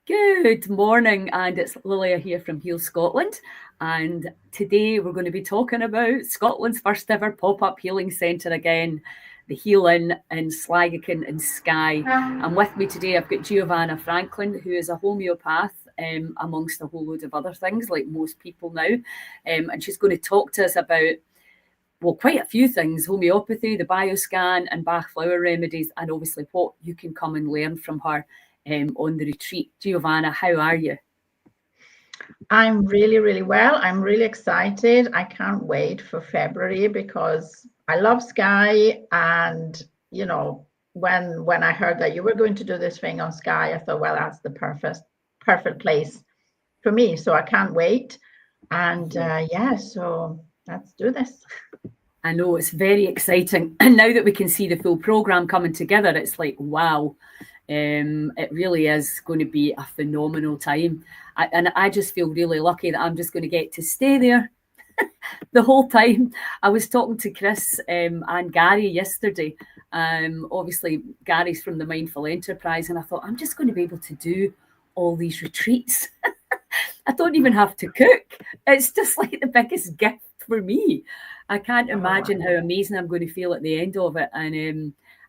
Good morning, and it's Lilia here from Heal Scotland. And today we're going to be talking about Scotland's first ever pop up healing centre again, the Healing in Skye and Skye. And with me today, I've got Giovanna Franklin, who is a homeopath, amongst a whole load of other things, like most people now. And she's going to talk to us about, well, quite a few things: homeopathy, the bioscan, and Bach flower remedies, and obviously what you can come and learn from her on the retreat. Giovanna, how are you? I'm really, really well. I'm really excited. I can't wait for February because I love Skye. And, you know, when I heard that you were going to do this thing on Skye, I thought, well, that's the perfect place for me. So I can't wait. And so let's do this. I know, it's very exciting. And now that we can see the full programme coming together, it's like, wow, it really is going to be a phenomenal time. And I just feel really lucky that I'm just going to get to stay there the whole time. I was talking to Chris and Gary yesterday. Obviously, Gary's from the Mindful Enterprise, and I thought, I'm just going to be able to do all these retreats. I don't even have to cook. It's just like the biggest gift for me. I can't imagine how amazing I'm going to feel at the end of it.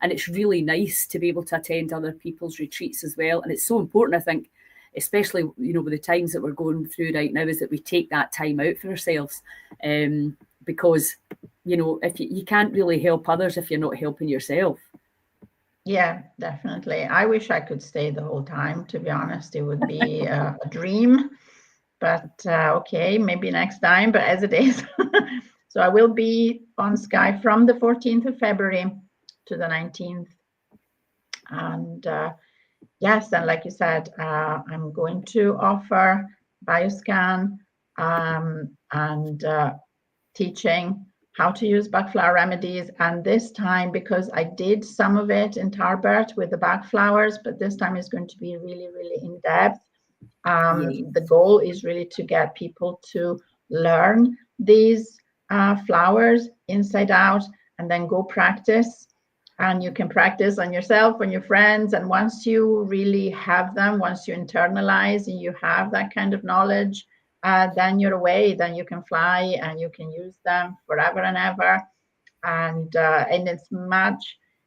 And it's really nice to be able to attend other people's retreats as well. And it's so important, I think, especially, you know, with the times that we're going through right now, is that we take that time out for ourselves. Because, you know, if you can't really help others if you're not helping yourself. Yeah, definitely. I wish I could stay the whole time, to be honest. It would be a dream. But okay, maybe next time, but as it is. So I will be on Skye from the 14th of February to the 19th. And yes, and like you said, I'm going to offer bioscan and teaching how to use Bach flower remedies. And this time, because I did some of it in Tarbert with the Bach flowers, but this time is going to be really, really in depth. The goal is really to get people to learn these flowers inside out and then go practice. And you can practice on yourself, on your friends. And once you really have them, once you internalize and you have that kind of knowledge, then you're away, then you can fly and you can use them forever and ever. And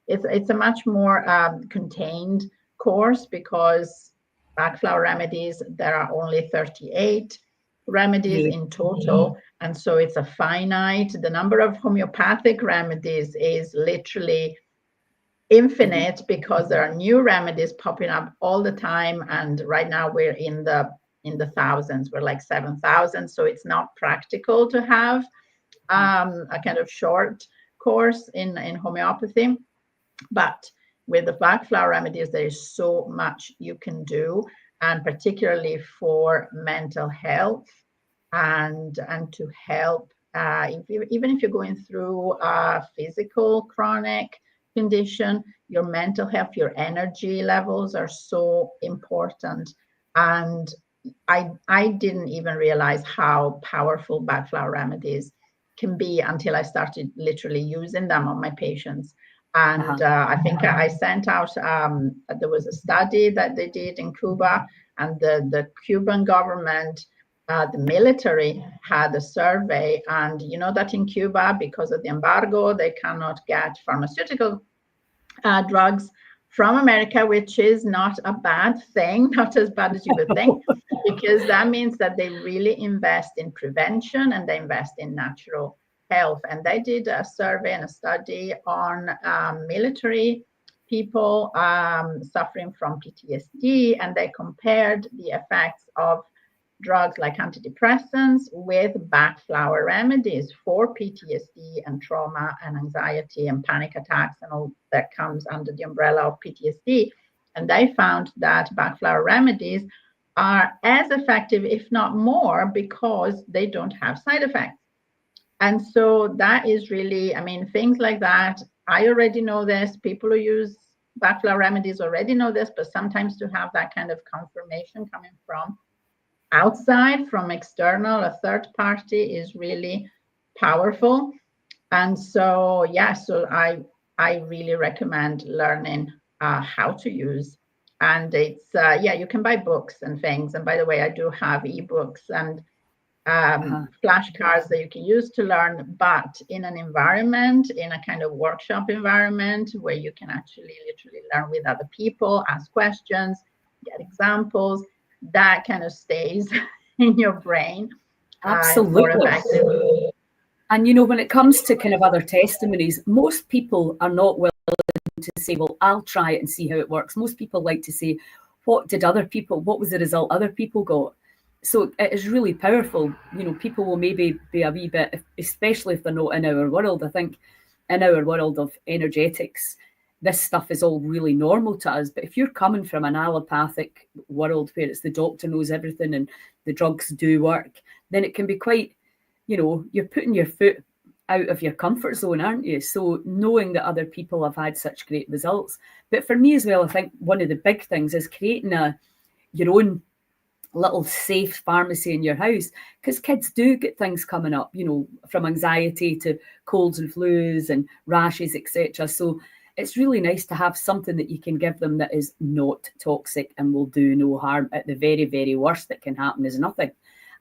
it's a much more contained course, because Bach flower remedies, there are only 38 remedies in total. And so it's a finite. The number of homeopathic remedies is literally infinite, because there are new remedies popping up all the time. And right now we're in the thousands. We're like 7,000. So it's not practical to have a kind of short course in homeopathy. But with the Bach flower remedies, there is so much you can do, and particularly for mental health and to help even if you're going through a physical chronic condition, your mental health, your energy levels are so important. And I didn't even realize how powerful Bach flower remedies can be until I started literally using them on my patients. And I think I sent out, there was a study that they did in Cuba, and the Cuban government, the military had a survey. And you know that in Cuba, because of the embargo, they cannot get pharmaceutical drugs from America, which is not a bad thing, not as bad as you would think, because that means that they really invest in prevention and they invest in natural health. And they did a survey and a study on military people suffering from PTSD, and they compared the effects of drugs like antidepressants with Bach flower remedies for PTSD and trauma and anxiety and panic attacks and all that comes under the umbrella of PTSD. And they found that Bach flower remedies are as effective, if not more, because they don't have side effects. And so that is really, I mean, things like that. I already know this. People who use Bach flower remedies already know this, but sometimes to have that kind of confirmation coming from outside, from external, a third party, is really powerful. And so, yeah, so I really recommend learning how to use And it's, you can buy books and things. And by the way, I do have ebooks and flashcards that you can use to learn, but in an environment, in a kind of workshop environment where you can actually literally learn with other people, ask questions, get examples, that kind of stays in your brain. Absolutely. More effective. And, you know, when it comes to kind of other testimonies, most people are not willing to say, well, I'll try it and see how it works. Most people like to say, what was the result other people got? So it is really powerful. You know, people will maybe be a wee bit, especially if they're not in our world. I think in our world of energetics, this stuff is all really normal to us. But if you're coming from an allopathic world where it's the doctor knows everything and the drugs do work, then it can be quite, you know, you're putting your foot out of your comfort zone, aren't you? So knowing that other people have had such great results. But for me as well, I think one of the big things is creating your own little safe pharmacy in your house, because kids do get things coming up, you know, from anxiety to colds and flus and rashes, etc. So it's really nice to have something that you can give them that is not toxic and will do no harm. At the very, very worst that can happen is nothing.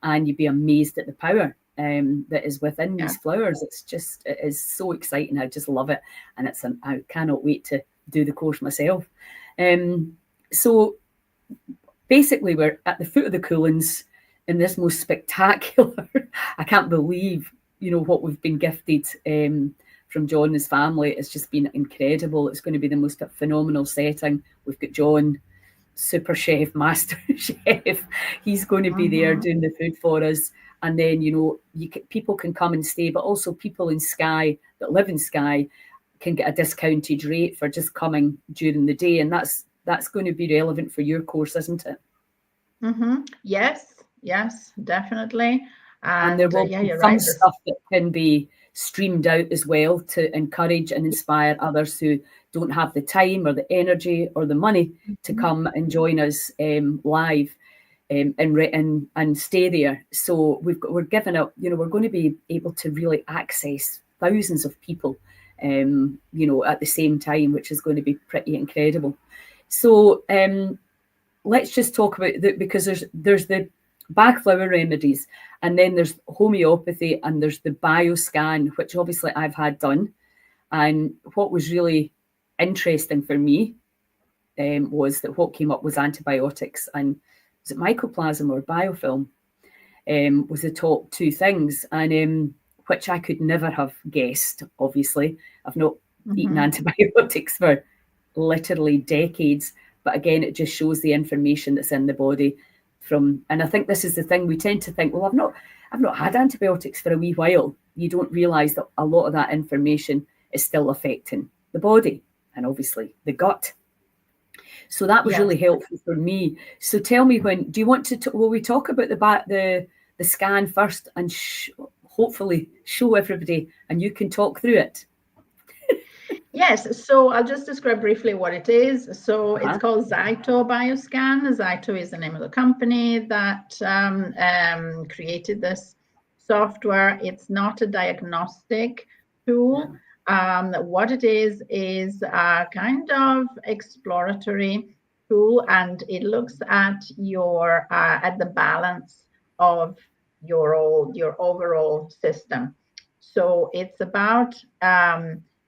And you'd be amazed at the power that is within these flowers. It is so exciting. I just love it. And I cannot wait to do the course myself. So basically, we're at the foot of the Coolins in this most spectacular, I can't believe, you know, what we've been gifted from John and his family. It's just been incredible. It's going to be the most phenomenal setting. We've got John, super chef, master chef. He's going to be there doing the food for us. And then, you know, people can come and stay, but also people in Skye that live in Skye can get a discounted rate for just coming during the day. And that's going to be relevant for your course, isn't it? Yes, definitely. And there will be some stuff that can be streamed out as well to encourage and inspire others who don't have the time or the energy or the money to come and join us live and stay there. So we're giving up, you know, we're going to be able to really access thousands of people, you know, at the same time, which is going to be pretty incredible. So let's just talk about that, because there's the Bach flower remedies, and then there's homeopathy, and there's the bioscan, which obviously I've had done. And what was really interesting for me was that what came up was antibiotics, and was it mycoplasma or biofilm was the top two things, and which I could never have guessed. Obviously, I've not eaten antibiotics for literally decades, but again, it just shows the information that's in the body and I think this is the thing, we tend to think, well, I've not had antibiotics for a wee while. You don't realise that a lot of that information is still affecting the body and obviously the gut. So that was really helpful for me. So tell me, do you want to, will we talk about the scan first and hopefully show everybody and you can talk through it? Yes, so I'll just describe briefly what it is. So it's called Zyto Bioscan. Zyto is the name of the company that created this software. It's not a diagnostic tool. What it is a kind of exploratory tool, and it looks at at the balance of your overall system. So it's about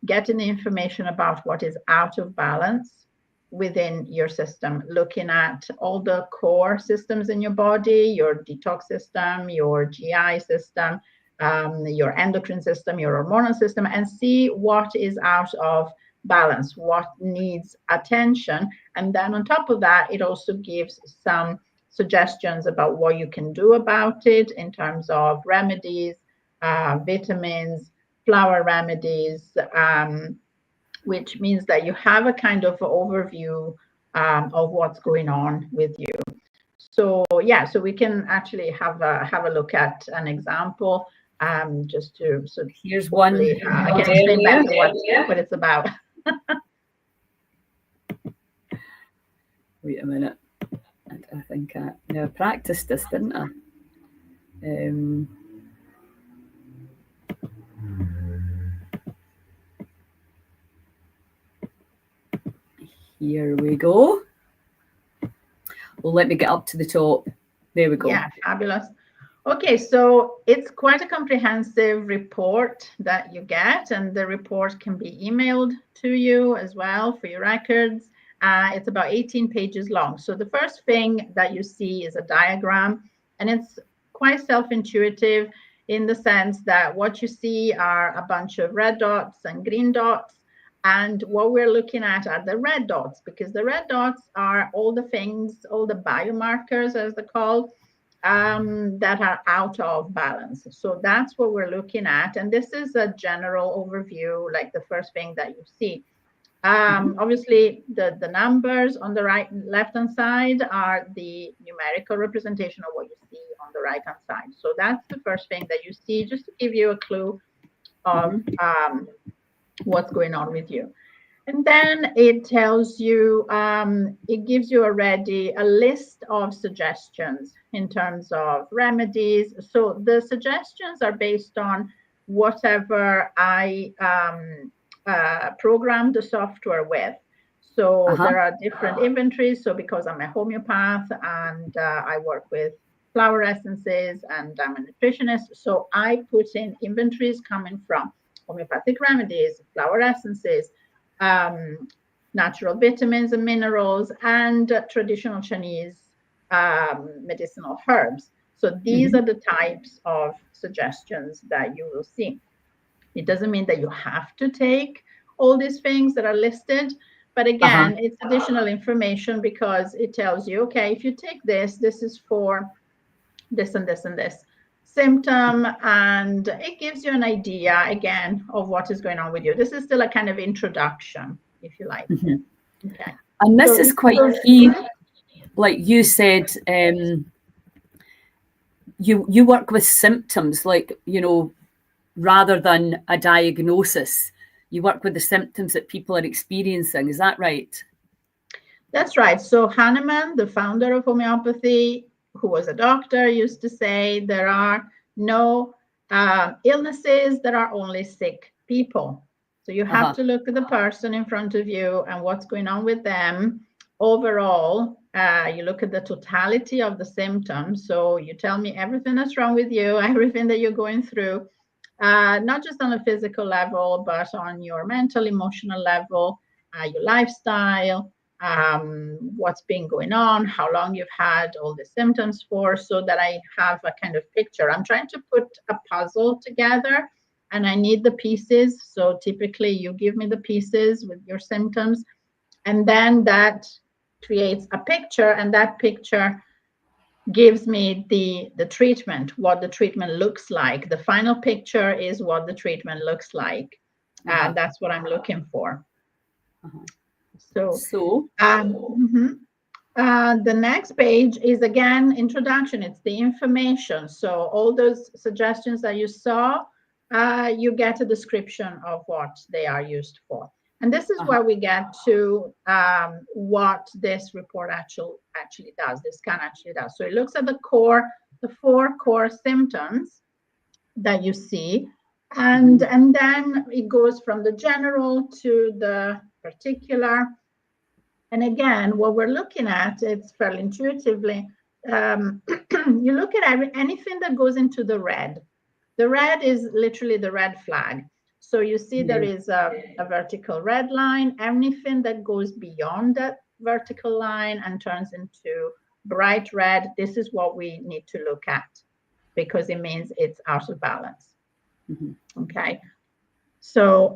getting the information about what is out of balance within your system, looking at all the core systems in your body, your detox system, your GI system, your endocrine system, your hormonal system, and see what is out of balance, what needs attention. And then on top of that, it also gives some suggestions about what you can do about it in terms of remedies, vitamins, flower remedies, which means that you have a kind of overview of what's going on with you. So so we can actually have a look at an example, just to here's one. I can explain better what it's about. Wait a minute. I think I practiced this, didn't I? Here we go. Well, let me get up to the top. There we go. Yeah, fabulous. Okay, so it's quite a comprehensive report that you get, and the report can be emailed to you as well for your records. It's about 18 pages long. So the first thing that you see is a diagram, and it's quite self-intuitive in the sense that what you see are a bunch of red dots and green dots. And what we're looking at are the red dots, because the red dots are all the things, all the biomarkers, as they're called, that are out of balance. So that's what we're looking at. And this is a general overview, like the first thing that you see. Obviously, the numbers on the left-hand side are the numerical representation of what you see on the right-hand side. So that's the first thing that you see, just to give you a clue of what's going on with you. And then it tells you, it gives you already a list of suggestions in terms of remedies. So the suggestions are based on whatever I programmed the software with. So there are different inventories. So because I'm a homeopath and I work with flower essences and I'm a nutritionist, so I put in inventories coming from homeopathic remedies, flower essences, natural vitamins and minerals, and traditional Chinese medicinal herbs. So these are the types of suggestions that you will see. It doesn't mean that you have to take all these things that are listed, but again, it's additional information because it tells you, okay, if you take this, this is for this and this and this symptom, and it gives you an idea again of what is going on with you. This is still a kind of introduction, if you like. Okay. And this is quite key. Like you said, you work with symptoms, like, you know, rather than a diagnosis. You work with the symptoms that people are experiencing. Is that right? That's right. So Hahnemann, the founder of homeopathy, who was a doctor, used to say there are no illnesses, there are only sick people. So you have to look at the person in front of you and what's going on with them. Overall, you look at the totality of the symptoms. So you tell me everything that's wrong with you, everything that you're going through, not just on a physical level, but on your mental, emotional level, your lifestyle, what's been going on, how long you've had all the symptoms for, so that I have a kind of picture. I'm trying to put a puzzle together and I need the pieces. So typically you give me the pieces with your symptoms, and then that creates a picture, and that picture gives me the treatment, what the treatment looks like. The final picture is what the treatment looks like. And that's what I'm looking for. So the next page is again introduction. It's the information. So all those suggestions that you saw, you get a description of what they are used for. And this is where we get to what this report actually does, this scan actually does. So it looks at the four core symptoms that you see, and then it goes from the general to the particular. And again, what we're looking at, it's fairly intuitively, you look at anything that goes into the red. The red is literally the red flag. So you see there is a vertical red line. Anything that goes beyond that vertical line and turns into bright red, this is what we need to look at, because it means it's out of balance. Okay. So,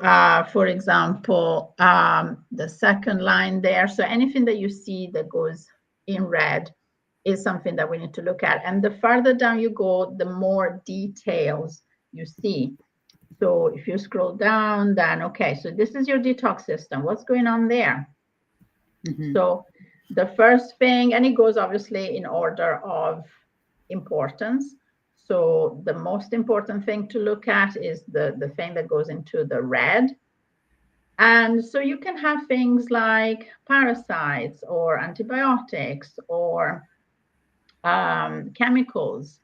for example, the second line there, so anything that you see that goes in red is something that we need to look at. And the farther down you go, the more details you see. So if you scroll down, then, okay, so this is your detox system. What's going on there? So the first thing, and it goes obviously in order of importance. So the most important thing to look at is the thing that goes into the red. And so you can have things like parasites or antibiotics or chemicals.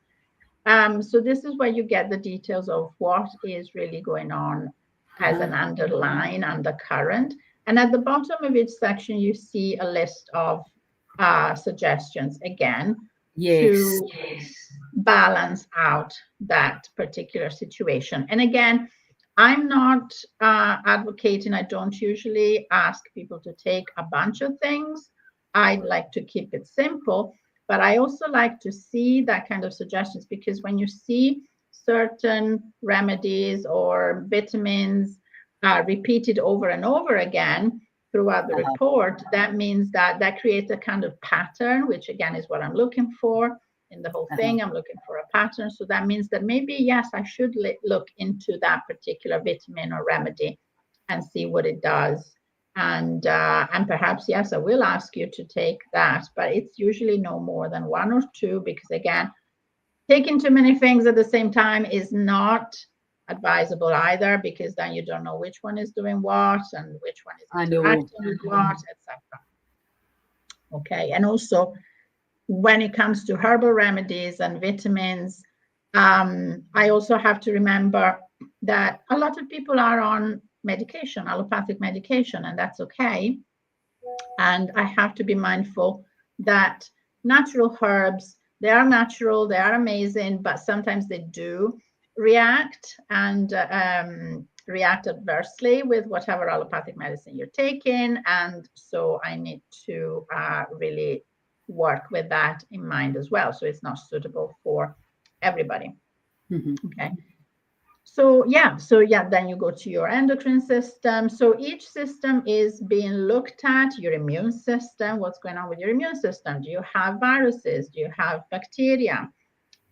So this is where you get the details of what is really going on as an underlying undercurrent. And at the bottom of each section, you see a list of suggestions again Yes. to balance out that particular situation. And again, I'm not advocating, I don't usually ask people to take a bunch of things. I'd like to keep it simple, but I also like to see that kind of suggestions, because when you see certain remedies or vitamins repeated over and over again throughout the report, that means that that creates a kind of pattern, which again is what I'm looking for in the whole thing. I'm looking for a pattern. So that means that maybe, yes, I should look into that particular vitamin or remedy and see what it does. And perhaps, yes, I will ask you to take that, but it's usually no more than 1 or 2, because again, taking too many things at the same time is not advisable either, because then you don't know which one is doing what and which one is interacting with what, etc. Okay, and also when it comes to herbal remedies and vitamins, I also have to remember that a lot of people are on medication, allopathic medication, and that's okay. And I have to be mindful that natural herbs, they are natural, they are amazing, but sometimes they do react and react adversely with whatever allopathic medicine you're taking. And so I need to really work with that in mind as well. So it's not suitable for everybody. Okay. So yeah, then you go to your endocrine system. So each system is being looked at. Your immune system, what's going on with your immune system? Do you have viruses? Do you have bacteria?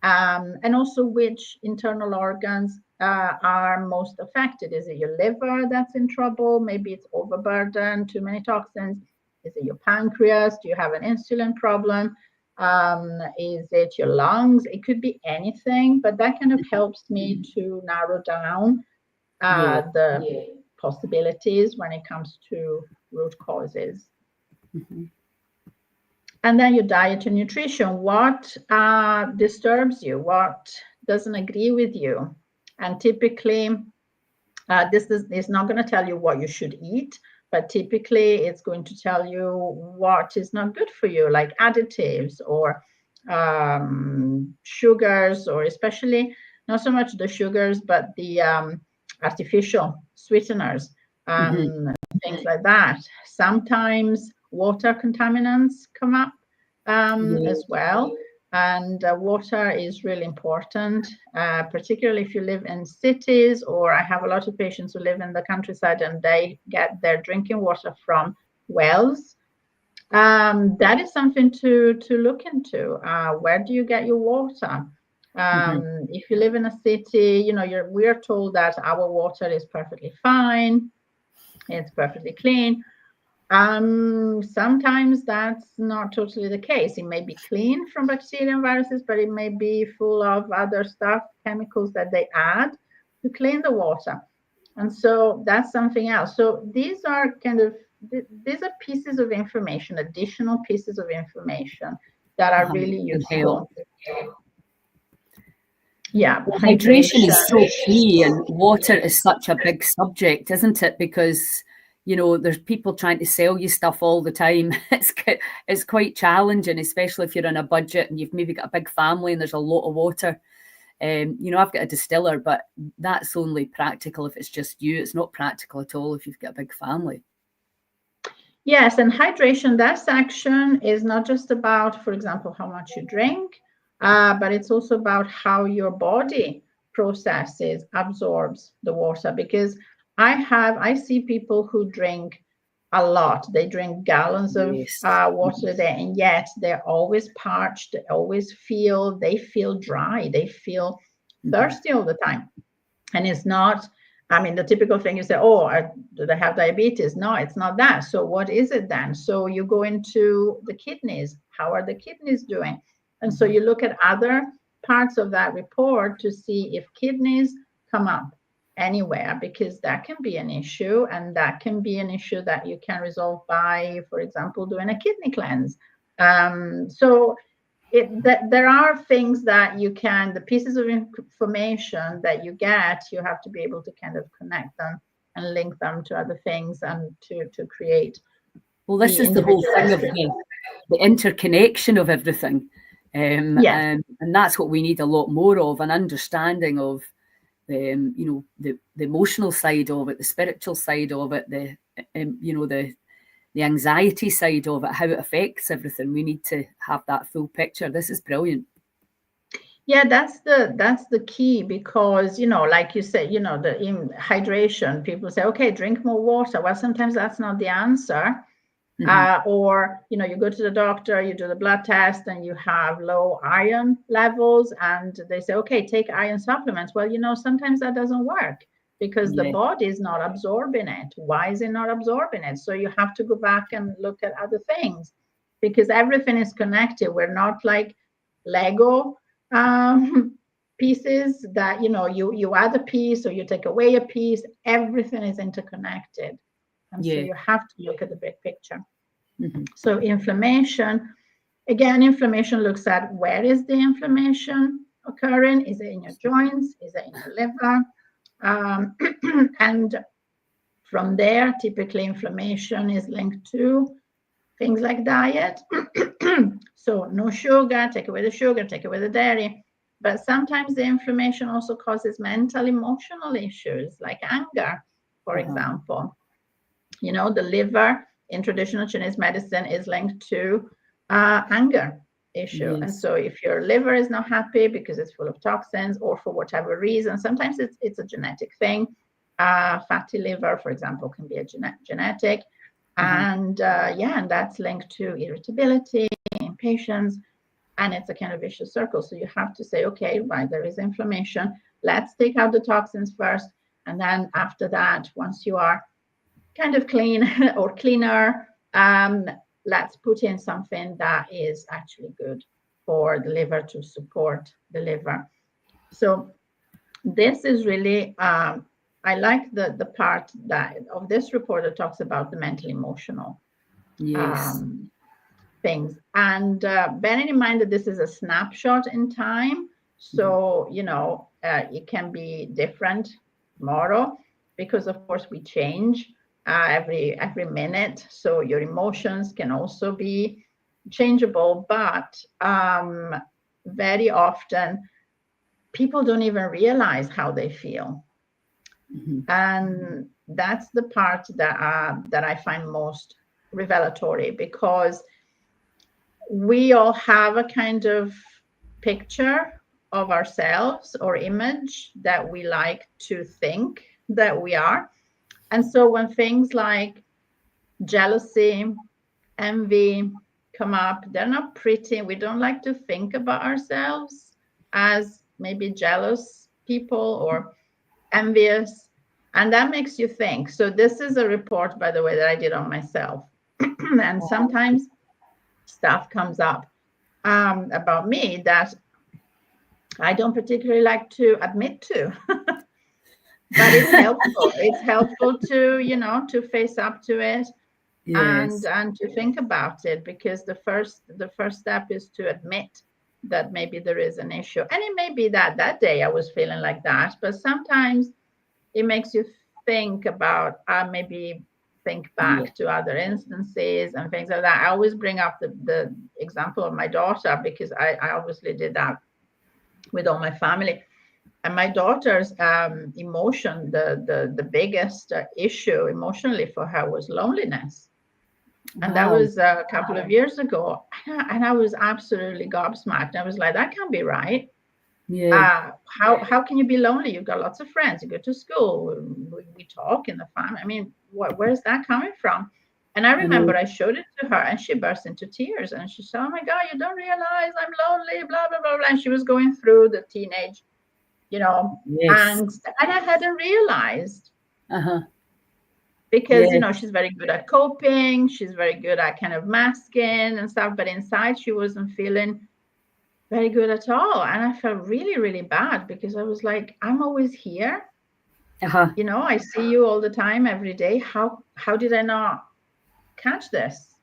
And also which internal organs are most affected. Is it your liver that's in trouble? Maybe it's overburdened, too many toxins. Is it your pancreas? Do you have an insulin problem? Is it your lungs? It could be anything, but that kind of helps me to narrow down the possibilities when it comes to root causes. And then your diet and nutrition. What disturbs you? What doesn't agree with you? And typically, this is not going to tell you what you should eat, but typically it's going to tell you what is not good for you, like additives or sugars, or especially not so much the sugars, but the artificial sweeteners, things like that. Sometimes water contaminants come up as well. And water is really important, particularly if you live in cities, or I have a lot of patients who live in the countryside and they get their drinking water from wells. That is something to look into. Where do you get your water? If you live in a city, we are told that our water is perfectly fine, it's perfectly clean. Sometimes that's not totally the case. It may be clean from bacteria and viruses, but it may be full of other stuff, chemicals that they add to clean the water. And so that's something else. So these are pieces of information, additional pieces of information that are really useful. Yeah, well, hydration is so key, and water is such a big subject, isn't it? Because there's people trying to sell you stuff all the time. It's quite challenging, especially if you're on a budget and you've maybe got a big family and there's a lot of water. I've got a distiller, but that's only practical if it's just you. It's not practical at all if you've got a big family. Yes, and hydration, that section is not just about, for example, how much you drink, but it's also about how your body processes, absorbs the water, because I see people who drink a lot. They drink gallons of water a day, and yet they're always parched. They feel dry. They feel thirsty all the time. And it's not, the typical thing you say, do they have diabetes? No, it's not that. So what is it then? So you go into the kidneys. How are the kidneys doing? And so you look at other parts of that report to see if kidneys come up anywhere, because that can be an issue, and that can be an issue that you can resolve by, for example, doing a kidney cleanse. So there are things that you can, the pieces of information that you get, you have to be able to kind of connect them and link them to other things and to create. Well, this is the whole thing of the interconnection of everything. Yes. And that's what we need a lot more of, an understanding of the emotional side of it, the spiritual side of it, the anxiety side of it, how it affects everything. We need to have that full picture. This is brilliant. Yeah, that's the key, because like you said, the hydration, people say, okay, drink more water. Well, sometimes that's not the answer. Or you go to the doctor, you do the blood test, and you have low iron levels, and they say, okay, take iron supplements. Well, sometimes that doesn't work, because the body is not absorbing it. Why is it not absorbing it? So you have to go back and look at other things, because everything is connected. We're not like Lego pieces that you add a piece or you take away a piece. Everything is interconnected, and so you have to look at the big picture. So inflammation, again, inflammation looks at where is the inflammation occurring. Is it in your joints? Is it in your liver? And from there, typically inflammation is linked to things like diet. So no sugar, take away the sugar, take away the dairy. But sometimes the inflammation also causes mental, emotional issues like anger, for example. The liver in traditional Chinese medicine is linked to anger issue. And so if your liver is not happy because it's full of toxins, or for whatever reason, sometimes it's a genetic thing. Fatty liver, for example, can be a genetic. And and that's linked to irritability, impatience, and it's a kind of vicious circle. So you have to say, okay, right, there is inflammation. Let's take out the toxins first. And then after that, once you are kind of clean or cleaner, let's put in something that is actually good for the liver, to support the liver. So this is really, I like the part that of this report that talks about the mental, emotional things. And bearing in mind that this is a snapshot in time, so it can be different tomorrow, because of course we change every minute. So your emotions can also be changeable, but very often people don't even realize how they feel. And that's the part that I find most revelatory, because we all have a kind of picture of ourselves or image that we like to think that we are. And so when things like jealousy, envy come up, they're not pretty. We don't like to think about ourselves as maybe jealous people or envious. And that makes you think. So this is a report, by the way, that I did on myself. And sometimes stuff comes up about me that I don't particularly like to admit to. But it's helpful. It's helpful to, to face up to it, and to think about it, because the first step is to admit that maybe there is an issue. And it may be that day I was feeling like that, but sometimes it makes you think about, maybe think back to other instances and things like that. I always bring up the example of my daughter, because I obviously did that with all my family. And my daughter's emotion, the biggest issue emotionally for her was loneliness. And that was a couple of years ago. And I was absolutely gobsmacked. I was like, that can't be right. How can you be lonely? You've got lots of friends. You go to school. We talk in the family. I mean, where's that coming from? And I remember I showed it to her, and she burst into tears. And she said, oh, my God, you don't realize I'm lonely, blah, blah, blah, blah. And she was going through the teenage, and I hadn't realized. Because, she's very good at coping. She's very good at kind of masking and stuff. But inside, she wasn't feeling very good at all. And I felt really, really bad, because I was like, I'm always here. I see you all the time, every day. How did I not catch this?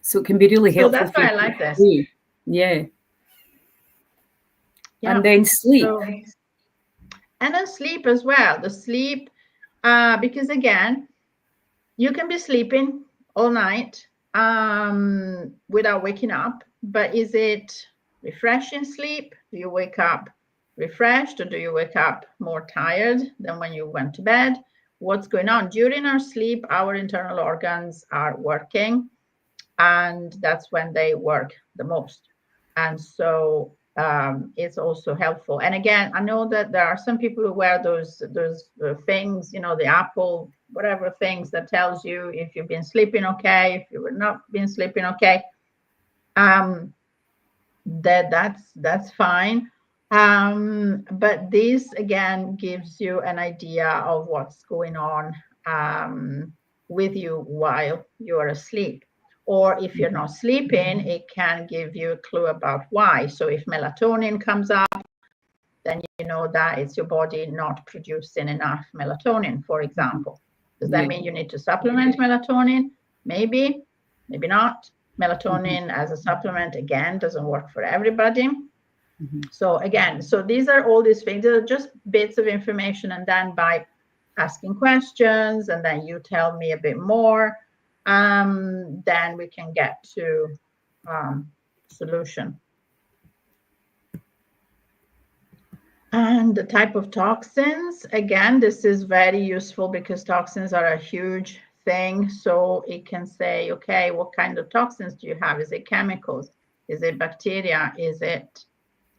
So it can be really helpful. So that's why I like this. And then sleep. And then sleep as well. The sleep, because again, you can be sleeping all night without waking up, but is it refreshing sleep? Do you wake up refreshed, or do you wake up more tired than when you went to bed? What's going on? During our sleep, our internal organs are working, and that's when they work the most. And so it's also helpful. And again, I know that there are some people who wear those things, the Apple, whatever things that tells you if you've been sleeping okay, if you were not been sleeping okay. That's fine. But this again gives you an idea of what's going on with you while you're asleep. Or if you're not sleeping, it can give you a clue about why. So if melatonin comes up, then you know that it's your body not producing enough melatonin, for example. Does that mean you need to supplement melatonin? Maybe, maybe not. Melatonin as a supplement, again, doesn't work for everybody. So again, so these are all these things. They're just bits of information. And then by asking questions, and then you tell me a bit more, then we can get to solution. And the type of toxins, again, this is very useful because toxins are a huge thing. So it can say, okay, what kind of toxins do you have? Is it chemicals? Is it bacteria? Is it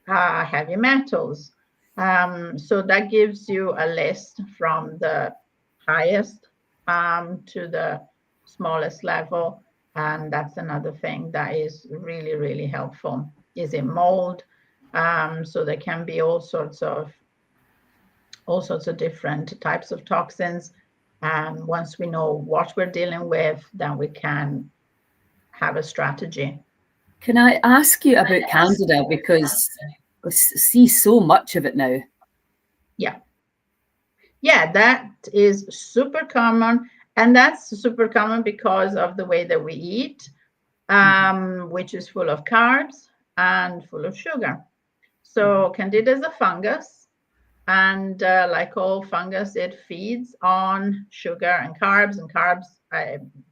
heavy metals? So that gives you a list from the highest to the smallest level. And that's another thing that is really, really helpful. Is it mold? So there can be all sorts of different types of toxins. And once we know what we're dealing with, then we can have a strategy. Can I ask you about Candida, because I see so much of it now? Yeah, that is super common. And that's super common because of the way that we eat, which is full of carbs and full of sugar. So Candida is a fungus, and like all fungus, it feeds on sugar and carbs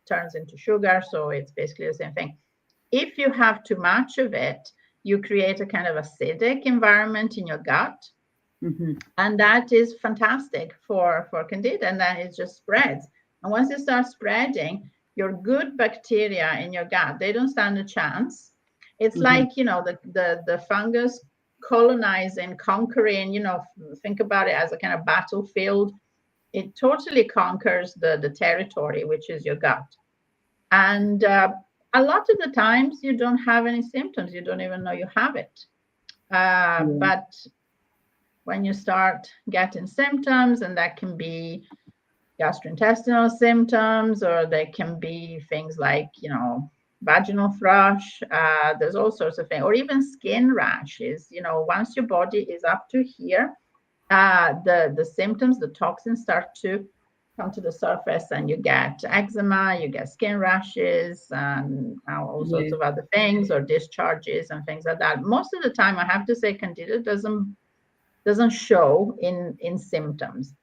turns into sugar. So it's basically the same thing. If you have too much of it, you create a kind of acidic environment in your gut. And that is fantastic for Candida, and then it just spreads. And once it starts spreading, your good bacteria in your gut, they don't stand a chance. It's like, the fungus colonizing, conquering, think about it as a kind of battlefield. It totally conquers the territory, which is your gut. And a lot of the times you don't have any symptoms. You don't even know you have it. But when you start getting symptoms, and that can be gastrointestinal symptoms, or they can be things like, vaginal thrush, there's all sorts of things, or even skin rashes. Once your body is up to here, the symptoms, the toxins start to come to the surface, and you get eczema, you get skin rashes, and all sorts of other things, or discharges and things like that. Most of the time, I have to say, Candida doesn't show in symptoms,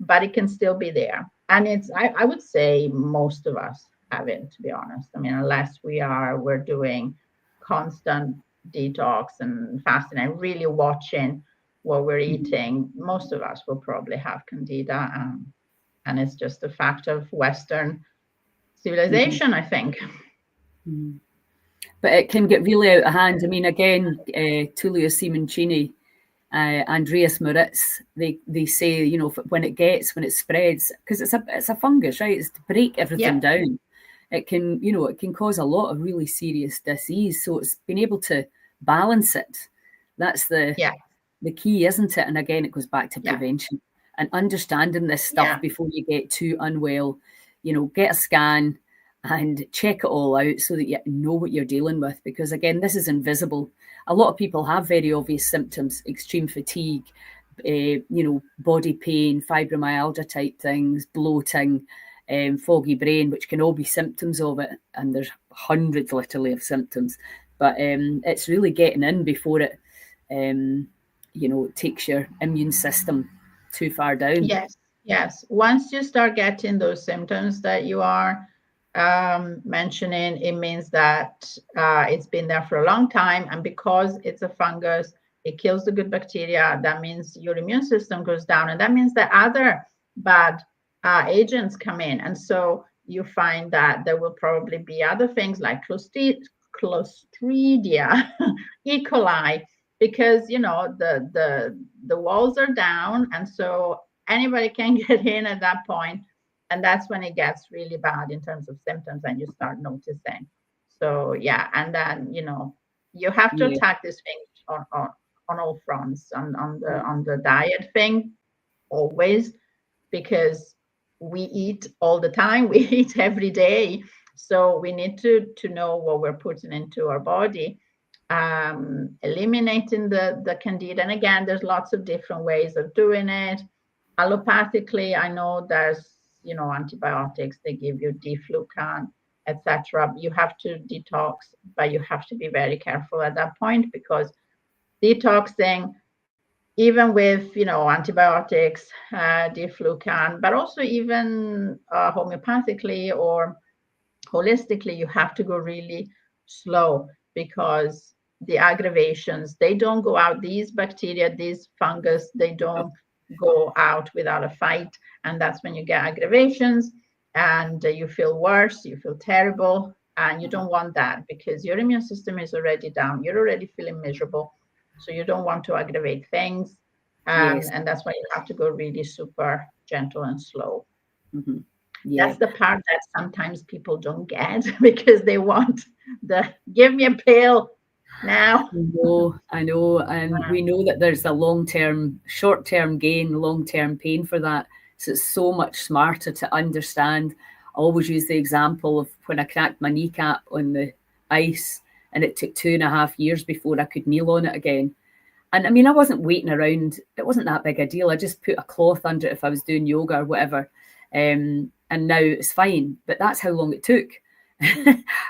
but it can still be there. And I would say most of us have it, to be honest. I mean, unless we're doing constant detox and fasting and really watching what we're eating, most of us will probably have Candida. And it's just a fact of Western civilization, I think. But it can get really out of hand. I mean, again, Tullio Simoncini, Andreas Moritz, they say, when it spreads, because it's a fungus, right? It's to break everything down. It can cause a lot of really serious disease. So it's being able to balance it. That's the key, isn't it? And again, it goes back to prevention and understanding this stuff before you get too unwell. Get a scan and check it all out so that you know what you're dealing with. Because again, this is invisible. A lot of people have very obvious symptoms: extreme fatigue, body pain, fibromyalgia type things, bloating, foggy brain, which can all be symptoms of it. And there's hundreds literally of symptoms. But it's really getting in before it, takes your immune system too far down. Yes. Once you start getting those symptoms that you are mentioning, it means that it's been there for a long time, and because it's a fungus, it kills the good bacteria. That means your immune system goes down, and that means that other bad agents come in, and so you find that there will probably be other things like Clostridia, E. coli, because the walls are down, and so anybody can get in at that point, and that's when it gets really bad in terms of symptoms, and you start noticing. So yeah, and then you have to attack this thing on all fronts, on the diet thing always, because we eat all the time, we eat every day, so we need to know what we're putting into our body. Eliminating the candida, and again, there's lots of different ways of doing it. Allopathically, I know there's antibiotics, they give you diflucan, etc. You have to detox, but you have to be very careful at that point, because detoxing, even with antibiotics, diflucan, but also even homeopathically or holistically, you have to go really slow, because the aggravations, they don't go out. These bacteria, these fungus, they don't go out without a fight, and that's when you get aggravations, and you feel worse, you feel terrible, and you don't want that, because your immune system is already down, you're already feeling miserable, so you don't want to aggravate things. And that's why you have to go really super gentle and slow. Mm-hmm. Yeah. That's the part that sometimes people don't get, because they want give me a pill now. I know. And we know that there's a short-term gain, long-term pain for that. So it's so much smarter to understand. I always use the example of when I cracked my kneecap on the ice, and it took 2.5 years before I could kneel on it again. And I mean, I wasn't waiting around. It wasn't that big a deal. I just put a cloth under it if I was doing yoga or whatever. And now it's fine. But that's how long it took.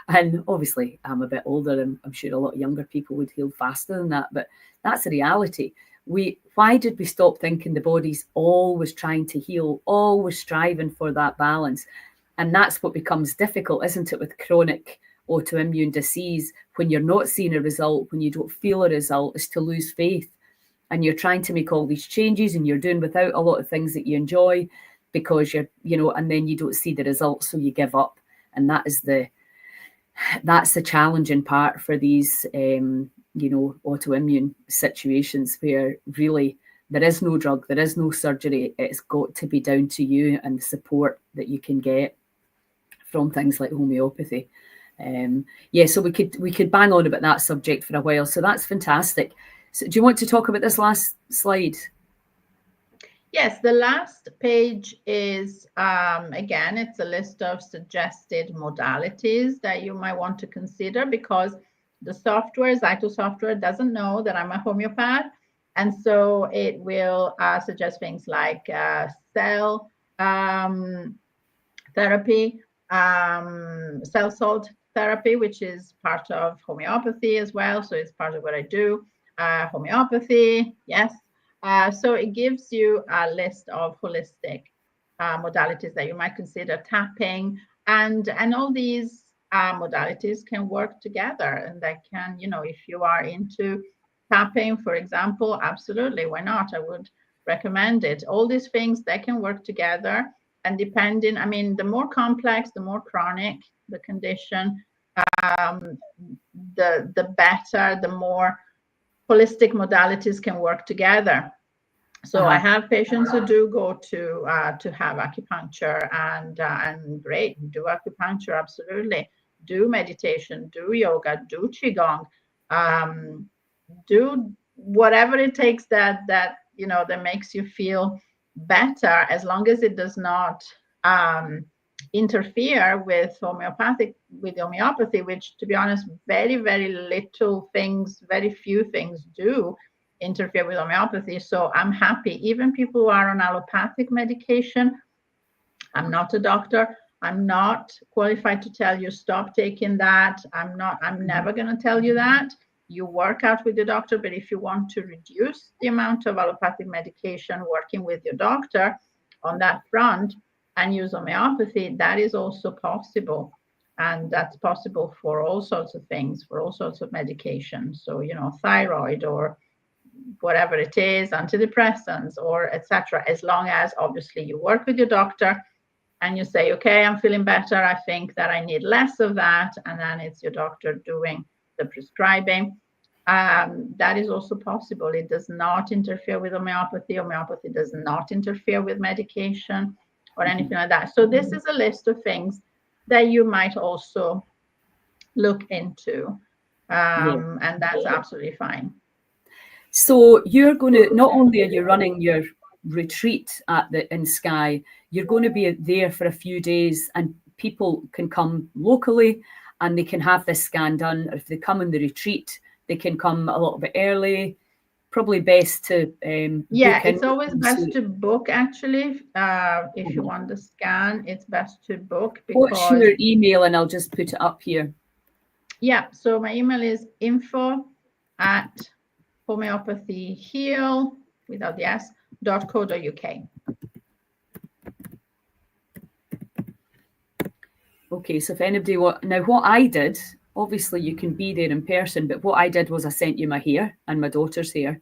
And obviously, I'm a bit older, and I'm sure a lot of younger people would heal faster than that. But that's the reality. Why did we stop thinking the body's always trying to heal, always striving for that balance? And that's what becomes difficult, isn't it, with chronic autoimmune disease, when you're not seeing a result, when you don't feel a result, is to lose faith. And you're trying to make all these changes, and you're doing without a lot of things that you enjoy, because and then you don't see the results, so you give up. And that's the challenging part for these autoimmune situations, where really there is no drug, there is no surgery. It's got to be down to you and the support that you can get from things like homeopathy. So we could bang on about that subject for a while. So that's fantastic. So do you want to talk about this last slide? Yes, the last page is, again, it's a list of suggested modalities that you might want to consider, because the software, Zyto software, doesn't know that I'm a homeopath. And so it will suggest things like cell therapy, cell salt therapy, which is part of homeopathy as well. So it's part of what I do. Homeopathy, yes. So it gives you a list of holistic modalities that you might consider. Tapping, and all these modalities can work together, and that can, if you are into tapping, for example, absolutely, why not? I would recommend it. All these things, they can work together, and depending, I mean, the more complex, the more chronic the condition, the better, the more holistic modalities can work together. So I have patients who do go to have acupuncture, and great, do acupuncture, absolutely. Do meditation, do yoga, do qigong, do whatever it takes that makes you feel better, as long as it does not interfere with homeopathy, which, to be honest, very, very little things, very few things do interfere with homeopathy. So I'm happy. Even people who are on allopathic medication, I'm not a doctor, I'm not qualified to tell you stop taking that. I'm never going to tell you that. You work out with your doctor, but if you want to reduce the amount of allopathic medication, working with your doctor on that front and use homeopathy, that is also possible. And that's possible for all sorts of things, for all sorts of medications. So, thyroid or whatever it is, antidepressants or etc. As long as obviously you work with your doctor and you say, okay, I'm feeling better, I think that I need less of that, and then it's your doctor doing the prescribing. That is also possible. It does not interfere with homeopathy. Homeopathy does not interfere with medication or anything like that. So this is a list of things that you might also look into, and that's absolutely fine. So you're going to, not only are you running your retreat in Skye, you're going to be there for a few days, and people can come locally and they can have this scan done. Or if they come in the retreat, they can come a little bit early. Probably best to it's always best to book, actually. If you want the scan, it's best to book. Because what's your email? And I'll just put it up here. Yeah, so my email is info@homeopathyheal without the s.co.uk. Okay, so if anybody now, what I did, obviously you can be there in person, but what I did was I sent you my hair and my daughter's hair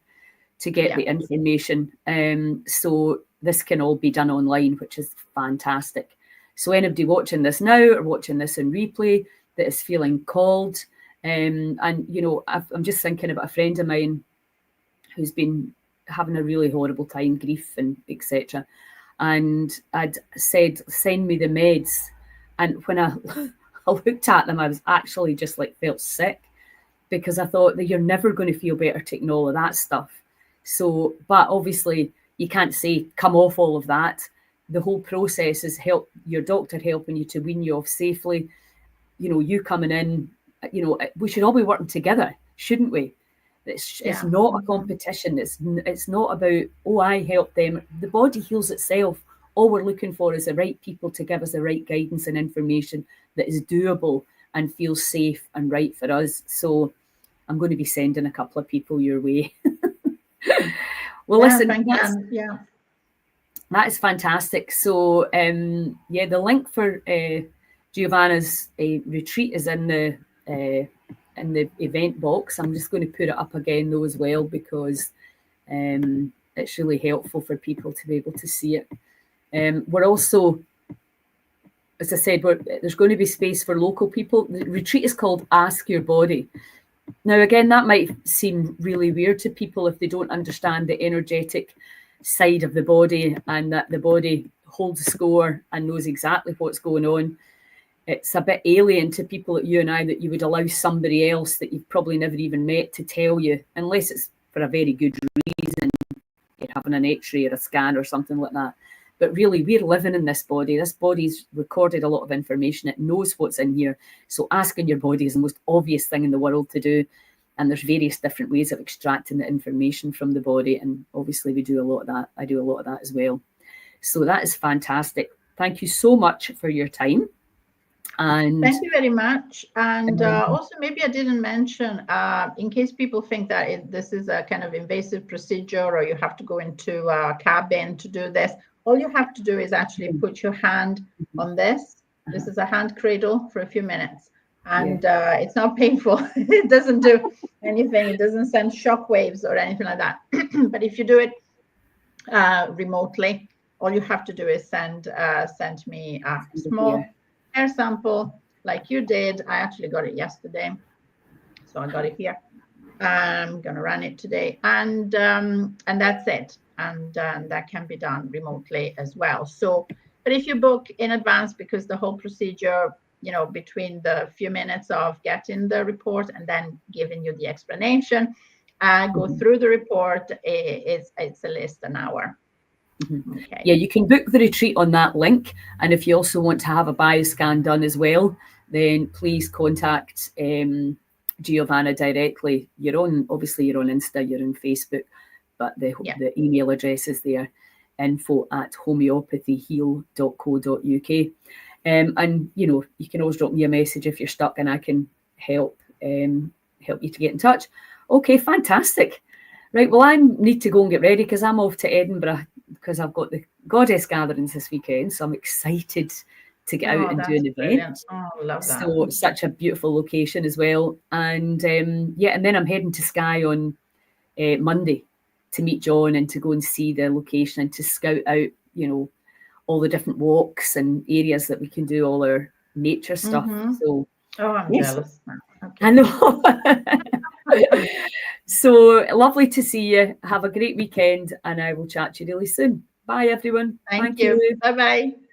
to get the information. So this can all be done online, which is fantastic. So anybody watching this now or watching this in replay that is feeling called, and I'm just thinking about a friend of mine who's been having a really horrible time, grief and etc. And I'd said, send me the meds. And when I looked at them, I was actually just felt sick, because I thought that you're never going to feel better taking all of that stuff. So, but obviously you can't say come off all of that. The whole process is your doctor helping you to wean you off safely. You coming in, we should all be working together, shouldn't we? It's not a competition. It's not about, I help them. The body heals itself. All we're looking for is the right people to give us the right guidance and information that is doable and feels safe and right for us. So I'm going to be sending a couple of people your way. Well, listen, that is fantastic. So, the link for Giovanna's retreat is in the event box. I'm just going to put it up again though as well, because it's really helpful for people to be able to see it. We're also, as I said, there's going to be space for local people. The retreat is called Ask Your Body. Now, again, that might seem really weird to people if they don't understand the energetic side of the body, and that the body holds a score and knows exactly what's going on. It's a bit alien to people like you and I that you would allow somebody else that you've probably never even met to tell you, unless it's for a very good reason. You're having an x-ray or a scan or something like that. But really, we're living in this body. This body's recorded a lot of information. It knows what's in here. So asking your body is the most obvious thing in the world to do. And there's various different ways of extracting the information from the body. And obviously we do a lot of that. I do a lot of that as well. So that is fantastic. Thank you so much for your time. And thank you very much. And also, maybe I didn't mention, in case people think that this is a kind of invasive procedure, or you have to go into a cabin to do this, all you have to do is actually put your hand on this. This is a hand cradle for a few minutes. And it's not painful. It doesn't do anything. It doesn't send shock waves or anything like that. But if you do it remotely, all you have to do is send me a small hair sample like you did. I actually got it yesterday, so I got it here. I'm gonna run it today, and that's it. And that can be done remotely as well. So, but if you book in advance, because the whole procedure, between the few minutes of getting the report and then giving you the explanation, go through the report, it's at least an hour. Okay. Yeah, you can book the retreat on that link. And if you also want to have a bioscan done as well, then please contact Giovanna directly. Obviously you're on Insta, you're on Facebook, but the email address is there, info@homeopathyheal.co.uk. And you can always drop me a message if you're stuck, and I can help you to get in touch. Okay, fantastic. Right, well, I need to go and get ready because I'm off to Edinburgh because I've got the Goddess gatherings this weekend. So I'm excited to get out and do an event. Brilliant. Oh, I love that. So it's such a beautiful location as well. And and then I'm heading to Skye on Monday to meet John and to go and see the location and to scout out, all the different walks and areas that we can do all our nature stuff. So I'm jealous. Okay. I know. So lovely to see you. Have a great weekend, and I will chat to you really soon. Bye, everyone. Thank you. Bye-bye.